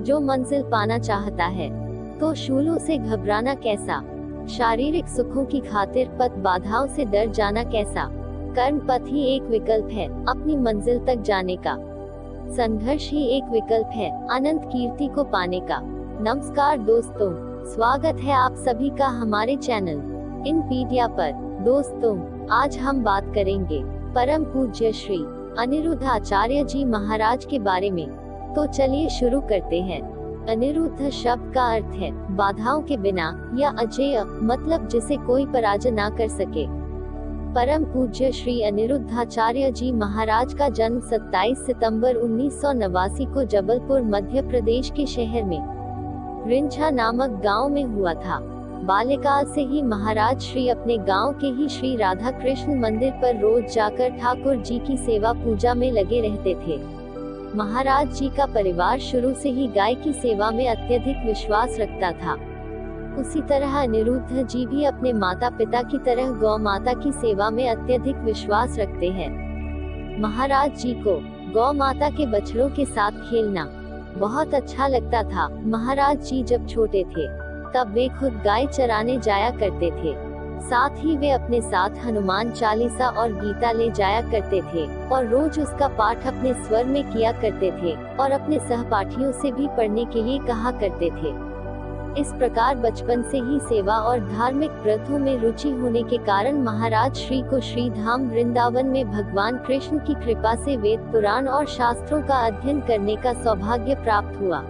जो मंजिल पाना चाहता है तो शूलों से घबराना कैसा, शारीरिक सुखों की खातिर पथ बाधाओं से डर जाना कैसा। कर्म पथ ही एक विकल्प है अपनी मंजिल तक जाने का, संघर्ष ही एक विकल्प है अनंत कीर्ति को पाने का। नमस्कार दोस्तों, स्वागत है आप सभी का हमारे चैनल इनपीडिया पर। दोस्तों, आज हम बात करेंगे परम पूज्य श्री अनिरुद्ध आचार्य जी महाराज के बारे में। तो चलिए शुरू करते हैं। अनिरुद्ध शब्द का अर्थ है बाधाओं के बिना या अजेय, मतलब जिसे कोई पराजय ना कर सके। परम पूज्य श्री अनिरुद्धाचार्य जी महाराज का जन्म 27 सितंबर 1989 को जबलपुर मध्य प्रदेश के शहर में रिंझा नामक गांव में हुआ था। बाल्यकाल से ही महाराज श्री अपने गांव के ही श्री राधा कृष्ण मंदिर पर रोज जाकर ठाकुर जी की सेवा पूजा में लगे रहते थे। महाराज जी का परिवार शुरू से ही गाय की सेवा में अत्यधिक विश्वास रखता था। उसी तरह अनिरुद्ध जी भी अपने माता पिता की तरह गौ माता की सेवा में अत्यधिक विश्वास रखते हैं। महाराज जी को गौ माता के बछड़ों के साथ खेलना बहुत अच्छा लगता था। महाराज जी जब छोटे थे तब वे खुद गाय चराने जाया करते थे। साथ ही वे अपने साथ हनुमान चालीसा और गीता ले जाया करते थे और रोज उसका पाठ अपने स्वर में किया करते थे और अपने सहपाठियों से भी पढ़ने के लिए कहा करते थे। इस प्रकार बचपन से ही सेवा और धार्मिक व्रतों में रुचि होने के कारण महाराज श्री को श्री धाम वृंदावन में भगवान कृष्ण की कृपा से वेद पुराण और शास्त्रों का अध्ययन करने का सौभाग्य प्राप्त हुआ।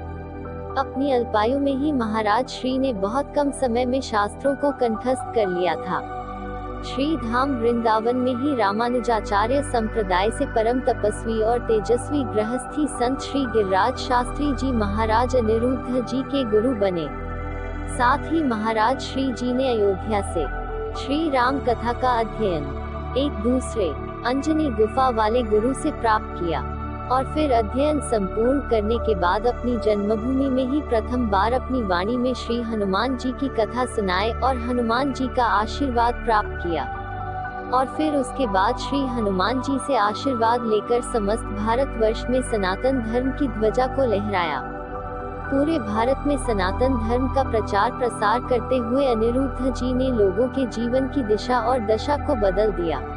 अपनी अल्पायु में ही महाराज श्री ने बहुत कम समय में शास्त्रों को कंठस्थ कर लिया था। श्री धाम वृंदावन में ही रामानुजाचार्य संप्रदाय से परम तपस्वी और तेजस्वी गृहस्थी संत श्री गिरिराज शास्त्री जी महाराज अनिरुद्ध जी के गुरु बने। साथ ही महाराज श्री जी ने अयोध्या से श्री राम कथा का अध्ययन एक दूसरे अंजनी गुफा वाले गुरु से प्राप्त किया और फिर अध्ययन संपूर्ण करने के बाद अपनी जन्मभूमि में ही प्रथम बार अपनी वाणी में श्री हनुमान जी की कथा सुनाए और हनुमान जी का आशीर्वाद प्राप्त किया और फिर उसके बाद श्री हनुमान जी से आशीर्वाद लेकर समस्त भारतवर्ष में सनातन धर्म की ध्वजा को लहराया। पूरे भारत में सनातन धर्म का प्रचार प्रसार करते हुए अनिरुद्ध जी ने लोगों के जीवन की दिशा और दशा को बदल दिया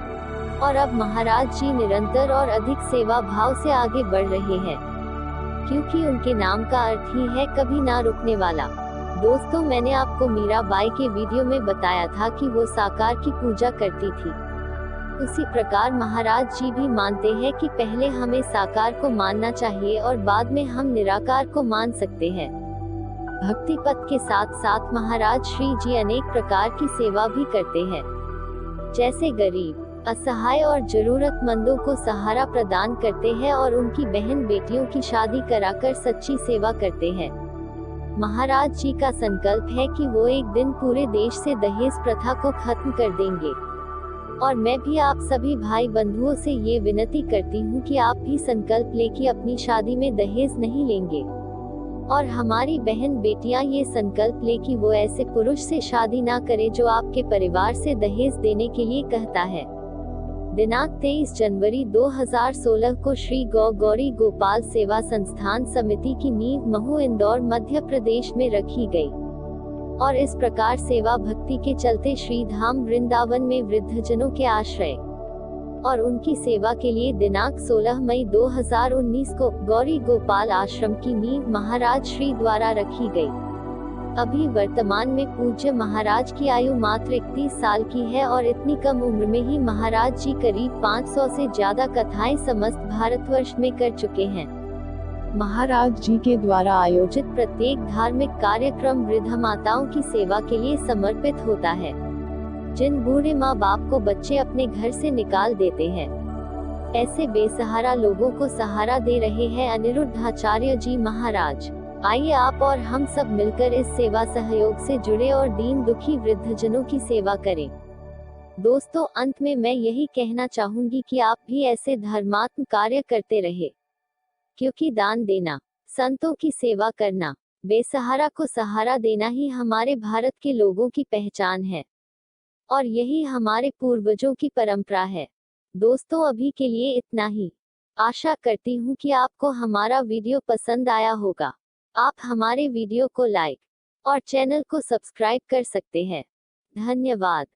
और अब महाराज जी निरंतर और अधिक सेवा भाव से आगे बढ़ रहे हैं, क्योंकि उनके नाम का अर्थ ही है कभी ना रुकने वाला। दोस्तों, मैंने आपको मीराबाई के वीडियो में बताया था कि वो साकार की पूजा करती थी। उसी प्रकार महाराज जी भी मानते हैं कि पहले हमें साकार को मानना चाहिए और बाद में हम निराकार को मान सकते हैं। भक्ति पथ के साथ साथ महाराज श्री जी अनेक प्रकार की सेवा भी करते हैं, जैसे गरीब, असहाय और जरूरतमंदों को सहारा प्रदान करते हैं और उनकी बहन बेटियों की शादी कराकर सच्ची सेवा करते हैं। महाराज जी का संकल्प है कि वो एक दिन पूरे देश से दहेज प्रथा को खत्म कर देंगे और मैं भी आप सभी भाई बंधुओं से ये विनती करती हूँ कि आप भी संकल्प ले कि अपनी शादी में दहेज नहीं लेंगे और हमारी बहन बेटियां ये संकल्प ले कि वो ऐसे पुरुष से शादी ना करे जो आपके परिवार से दहेज देने के लिए कहता है। दिनांक 23 जनवरी 2016 को श्री गौरी गोपाल सेवा संस्थान समिति की नींव महू इंदौर मध्य प्रदेश में रखी गई और इस प्रकार सेवा भक्ति के चलते श्री धाम वृंदावन में वृद्धजनों के आश्रय और उनकी सेवा के लिए दिनांक 16 मई 2019 को गौरी गोपाल आश्रम की नींव महाराज श्री द्वारा रखी गई। अभी वर्तमान में पूज्य महाराज की आयु मात्र 31 साल की है और इतनी कम उम्र में ही महाराज जी करीब 500 से ज्यादा कथाएं समस्त भारतवर्ष में कर चुके हैं। महाराज जी के द्वारा आयोजित प्रत्येक धार्मिक कार्यक्रम वृद्ध माताओं की सेवा के लिए समर्पित होता है, जिन बूढ़े माँ बाप को बच्चे अपने घर से निकाल देते हैं। ऐसे बेसहारा लोगों को सहारा दे रहे हैं अनिरुद्धाचार्य जी महाराज। आइए आप और हम सब मिलकर इस सेवा सहयोग से जुड़े और दीन दुखी वृद्धजनों की सेवा करें। दोस्तों, अंत में मैं यही कहना चाहूंगी कि आप भी ऐसे धर्मात्म कार्य करते रहे, क्योंकि दान देना, संतों की सेवा करना, बेसहारा को सहारा देना ही हमारे भारत के लोगों की पहचान है और यही हमारे पूर्वजों की परंपरा है। दोस्तों, अभी के लिए इतना ही। आशा करती हूँ कि आपको हमारा वीडियो पसंद आया होगा। आप हमारे वीडियो को लाइक और चैनल को सब्सक्राइब कर सकते हैं। धन्यवाद।